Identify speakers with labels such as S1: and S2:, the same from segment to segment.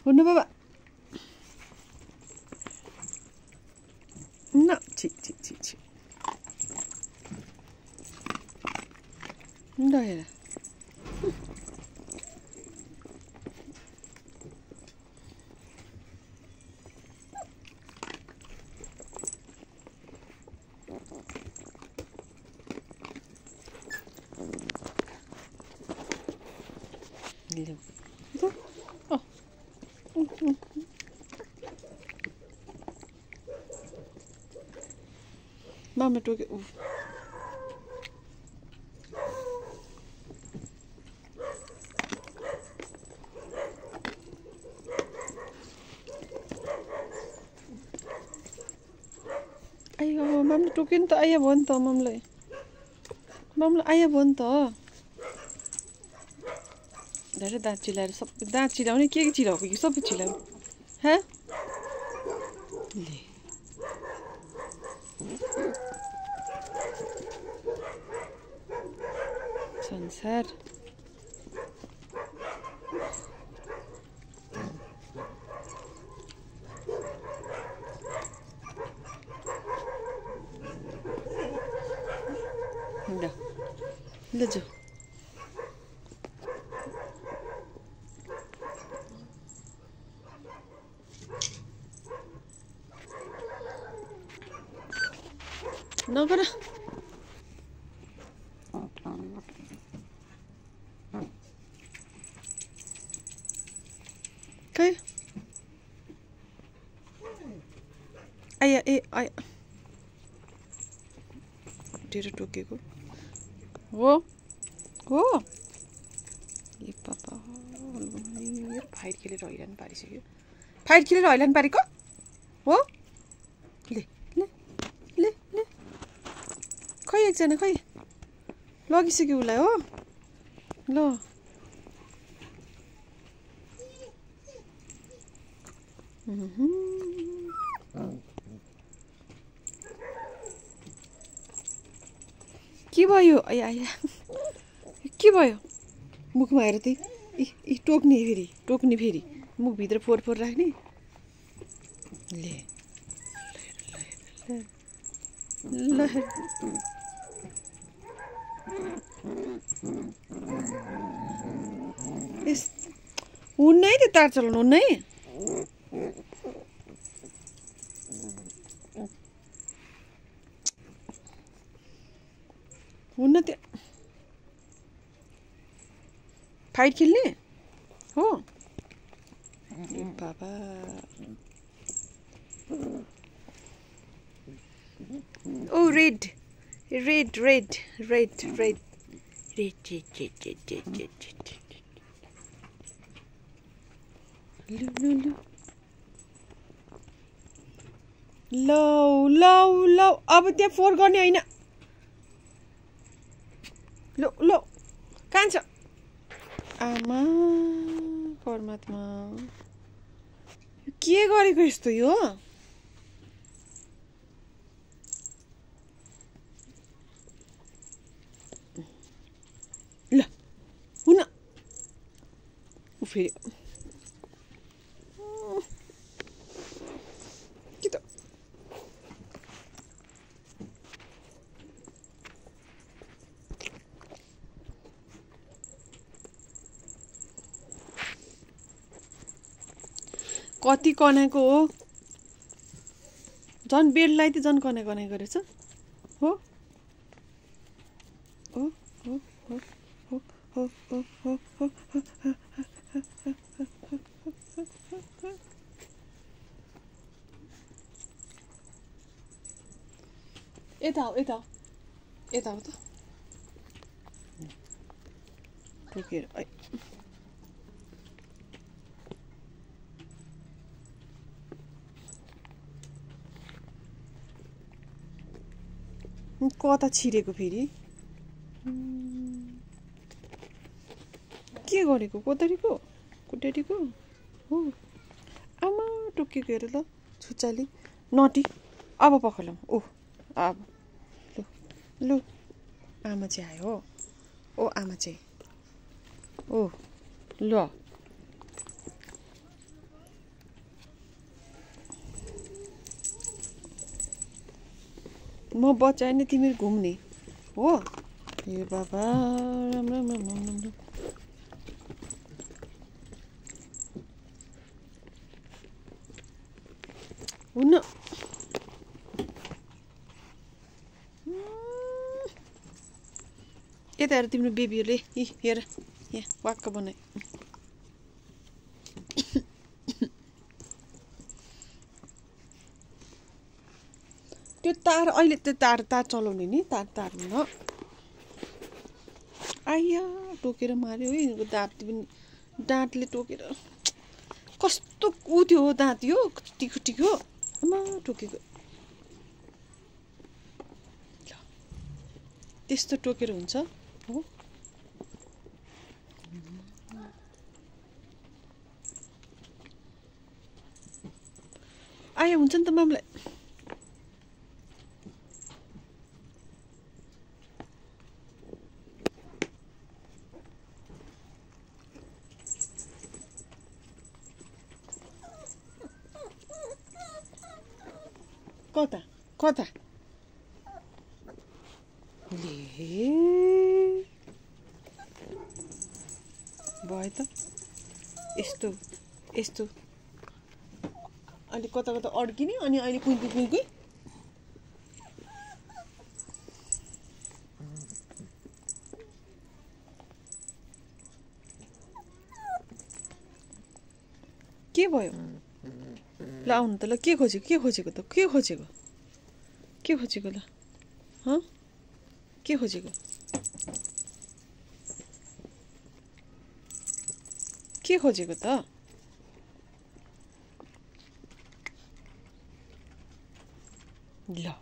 S1: हुनु बाबा न छि छि छि छि ल हेर Mama took it. Ayo, mama took it. Ayo, bonto, mamle. Mamle, ayo, bonto. Dari dah cilar, sab dah cilar. Ni kya cilar? Kya sab cilar? Hah? Le. संसार ले जाओ नगर Okay. Ayah, ayah. Dia टोकेको हो हो ए पापा fight खेलेर हैरान पारिसक्यो fight खेलेर हैरान पारेको हो ले ले ले ले खै एकजना खै लगिसक्यो उसलाई हो ल के भयो आया आया के भयो मुखमा हेर त टोक्ने फेरि मुखभित्र फोहोर फोहोर राख्ने ले ल यस हुन्न है त्यो तार चलाउनु हुन्न है हुन्न त्यो फाइट खेल्ने हो ए बाबा ओ रेड रेड रेड रेड रेड रेड लौ लौ लौ अब त्यहाँ फोहोर गर्ने होइन लो लो कहाँ छ आमा परमात्मा के गरेको यस्तो यो ल हुन फेरि के त कति कनाको हो झन् बेडलाई त झन् कना कना गरेछ हो हो हो हो हो हो हो हो यता हो त टोकेर कता छिरेको फेरि के गरेको कोतरीको कुटेरीको हो आमा टोकेको हेर ल छुच्चाली नटी अब पखलौँ ओ अब लु आमा चाहिँ आयो ओ आमा चाहिँ ओ ल म बचाएँ नि तिमी घुम्ने हो ए बाबा राम राम राम राम राम हुन्न यता हेर तिम्रो बेबीहरूले हेर यहाँ वाक्क बनाए त्यो तार अहिले त्यो तार चलाउने नि तार हुन आइया टोकेर मार्यो है यिनीहरूको दाँत पनि दाँतले टोकेर कस्तो ऊ थियो दाँत यो टिको टिको आमा टोकेको त्यस्तो टोकेर हुन्छ हो आया हुन्छ नि त मामलाई कता कता भयो त यस्तो यस्तो अहिले कता कता अड्किने अनि अहिले कुइकुई के भयो ल आउनु त ल के खोजेको त के खोजेको ल हँ के खोजेको त ल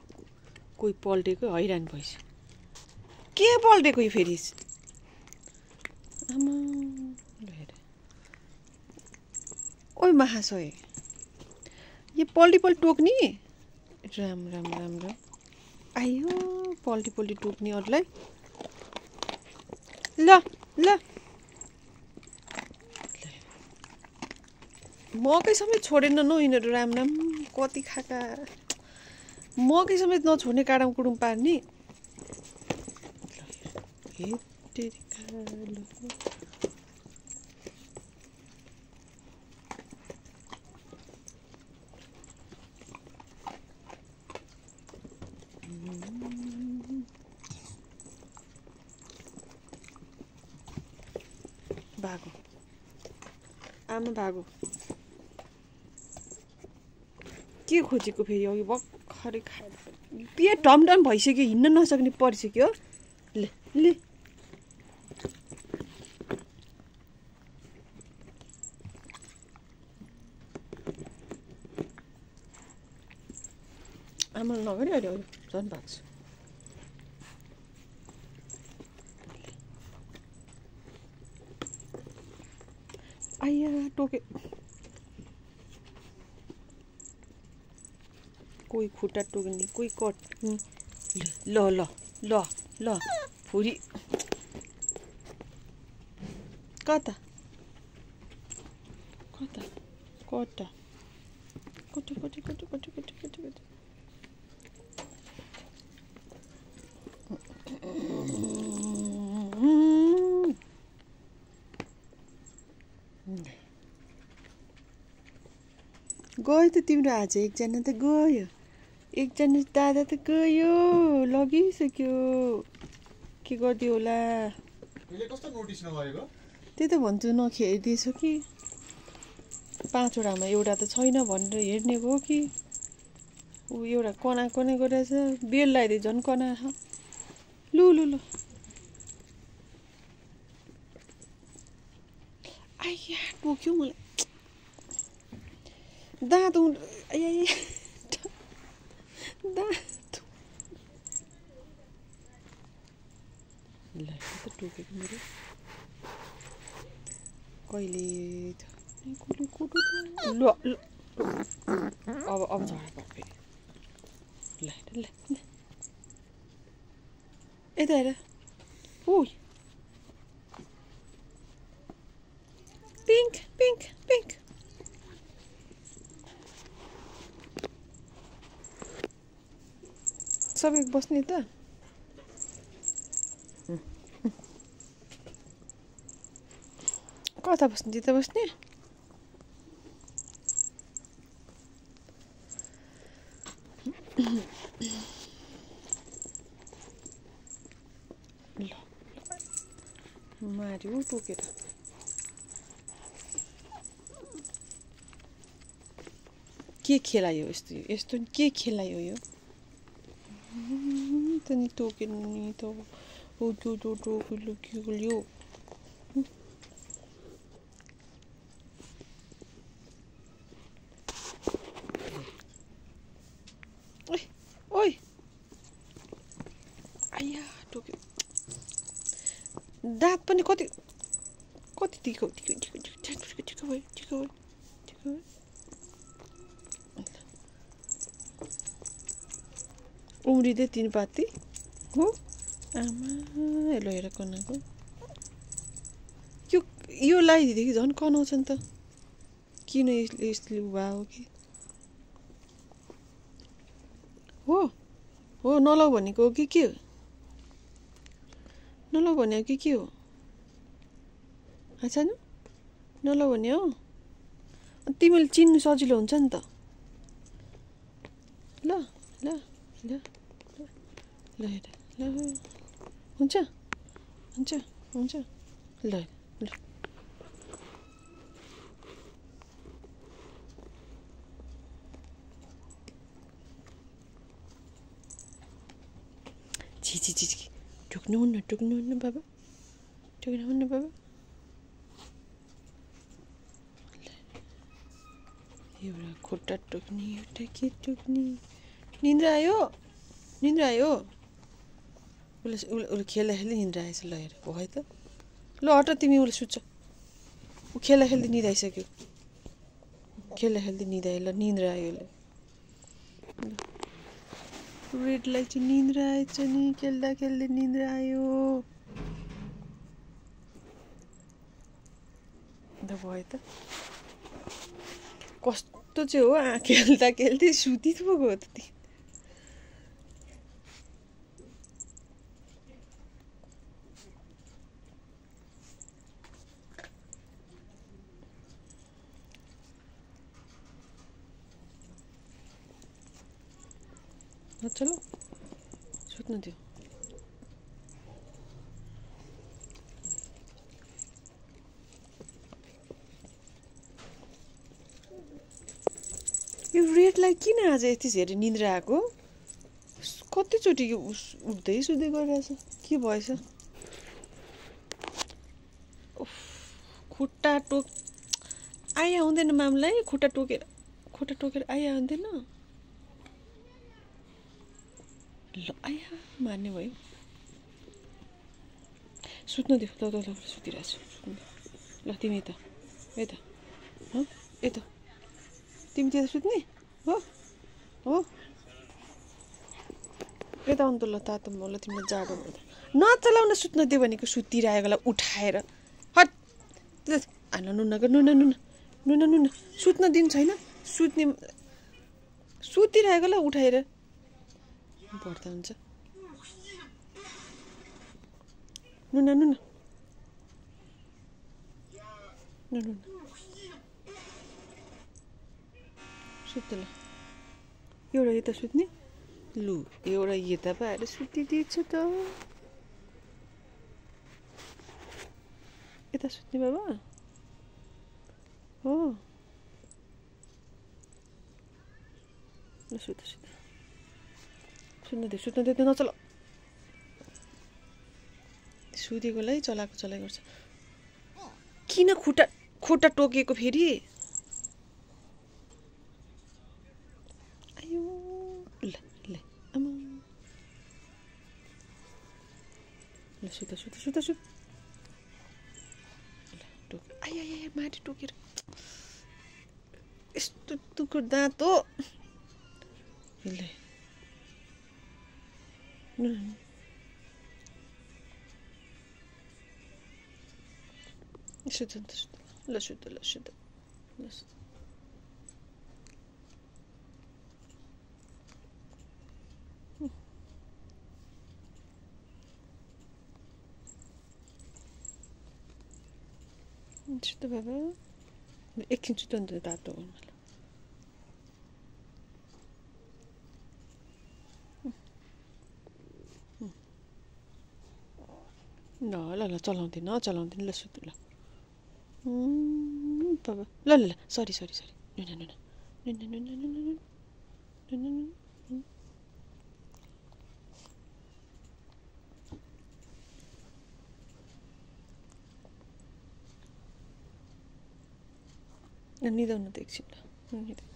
S1: कोही पल्टेको हैरान भइसक्यो के पल्टेको यो फेरि आमा ओइ महाशय यो पल्टी टोक्ने राम आयो पल्टी टोक्ने अरूलाई ल मकै समेत छोडेन न यिनीहरू राम कति खाका मकै समेत नछोड्ने काडम कुडुम पार्ने भागो आमा भागो के खोजेको फेरि अघि भर्खरै खाएर पेट ढमढम भइसक्यो हिँड्न नसक्ने परिसक्यो ले आमा नगरी अहिले झन् भाग्छु आइया टोके कोही खुट्टा टोक्ने कोही कट ल फुरी कता गयो त तिम्रो आज एकजना त गयो एकजना दादा त गयो लगिसक्यो के गरिदियो होला त्यही त भन्छु नखेरिदिएछ कि 5 वटामा एउटा त छैन भनेर हेर्ने भयो कि ऊ एउटा कना गरेछ बेल लगाइदिए झन् कना लु आइया टोक्यो मलाई दाँत दाँत ल त टोकेको मेरो कहिले ल अब झडा फेरि ल यता हेर ओ पिङ्क छ सबै बस्ने त कता बस्ने त्यता बस्ने ल मार्यो टोकेर के खेलायो यस्तो यस्तो के खेलायो यो त नि टोकेर नि त हो त्यो टोकेर के गर्यो ओइ आया टोक्यो दाँत पनि कति कति ठिक भयो उम्रिँदै तिन पाती हो आमा ल हेर कनाको यो लगाइदिँदेखि झन् कनाउँछ नि त किन यसले भयो कि हो नलाउ भनेको हो कि के हो नलाउ भनेको कि के हो सानो नलाउ भने हो तिमीले चिन्नु सजिलो हुन्छ नि त ल ल ल ल हेर ल हुन्छ हुन्छ हुन्छ ल ल छि टोक्नुहुन्न बाबा टोक्नुहुन्न बाबा एउटा खुट्टा टोक्ने एउटा के टोक्ने निन्द्रा आयो उसले खेल्दा खेल्दै निन्द्रा आएछ ल हेर हो है त ल हट तिमी उसले सुत्छ ऊ खेल्दा खेल्दै निद आइसक्यो खेल्दा खेल्दै निद आयो ल निन्द्रा आयो उसले रेडलाई चाहिँ निन्द्रा आएछ नि खेल्दा खेल्दै निन्द्रा आयो अन्त भयो त कस्तो चाहिँ हो खेल्दा खेल्दै सुतिथ्यो त ती चलो सुत्नु दियो यो रेडलाई किन आज यति धेरै निन्द्रा आएको कतिचोटि उठ्दै सुत्दै गरिरहेछ के भएछ खुट्टा टोक आया हुँदैन मामलाई खुट्टा टोकेर आया हुँदैन ल आया मार्ने भयो सुत्नु दियो ल सुतिरहेछ ल तिमी यता तिमी त्यता सुत्ने हो यता आउनु त ल तातो ल तिमीलाई जाडो भयो नचलाउन सुत्न दियो भनेको सुतिरहेकोलाई उठाएर हट नुन सुत्न दिनु छैन सुतिरहेकोलाई उठाएर पर्दा हुन्छ नुन सुत्नु ल एउटा यता सुत्ने लु एउटा यता पाएर सुतिदिएछ त यता सुत्ने बाबा हो ल सुत्नु दे नचला सुतेकोलाई चलाइ गर्छ किन खुट्टा टोकेको फेरि आयो ल आमा ल सुत ल आया माथि टोकेर यस्तो तुको दाँत हो ल सुत छिटो बाबा एकछिन छिटो अन्त तातो गर्नु ल ल ल चलाउँदिन चलाउँदिन ल सुत ल बाबा ल ल ल सरी सरी सरी नुना नुना नुना नुना नुना नुना नुना निदाउनु त एकछिन ल निदाउ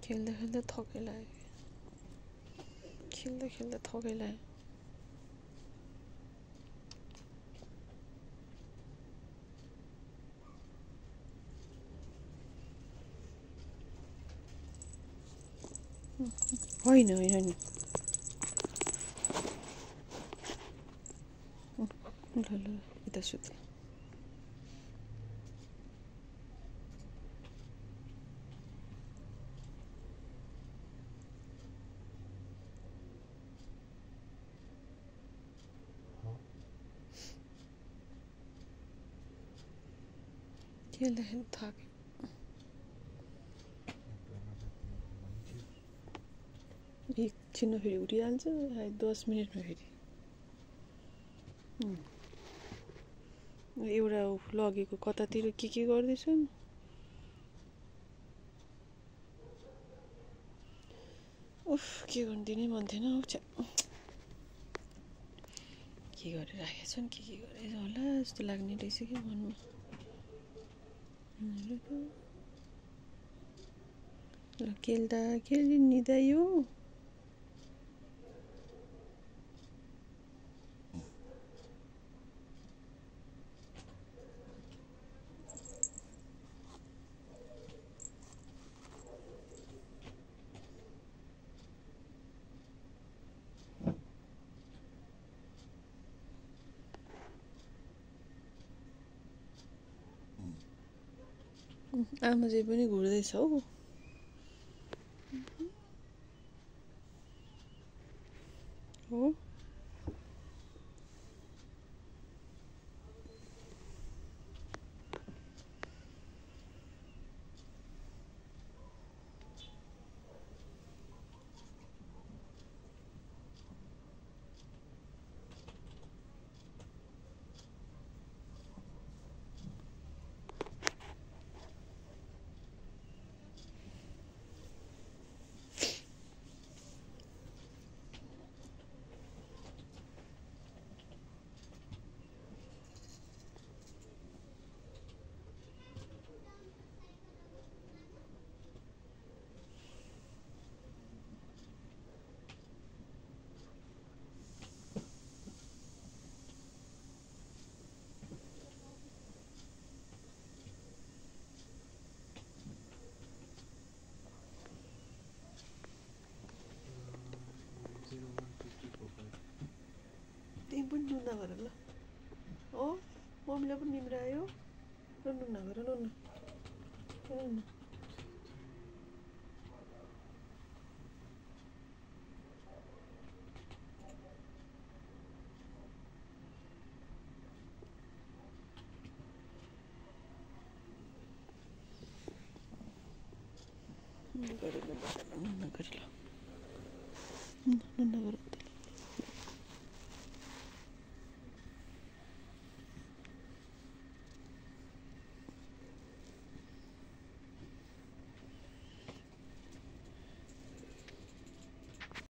S1: खेल्दा खेल्दा थकै लाग्यो खेल्दा खेल्दा थकै लाग्यो होइन होइन होइन ल ल यता सुत खेल्दा खेल्दा थक्यो एकछिनमा फेरि उठिहाल्छ 10 मिनटमा फेरि एउटा लगेको कतातिर के गर्दैछन् उफ के गर्नु दिनै मन थिएन हौ के गरेर राखेका छन् के गरेर होला जस्तो लाग्ने रहेछ कि मनमा ल खेल्दा खेल्दै निदायो आमा चाहिँ पनि घुर्दैछ हौ हो तिमी पनि नुन नगर ल हो मम्मीलाई पनि निम्रा आयो र नुन नगर नुन नुन नगर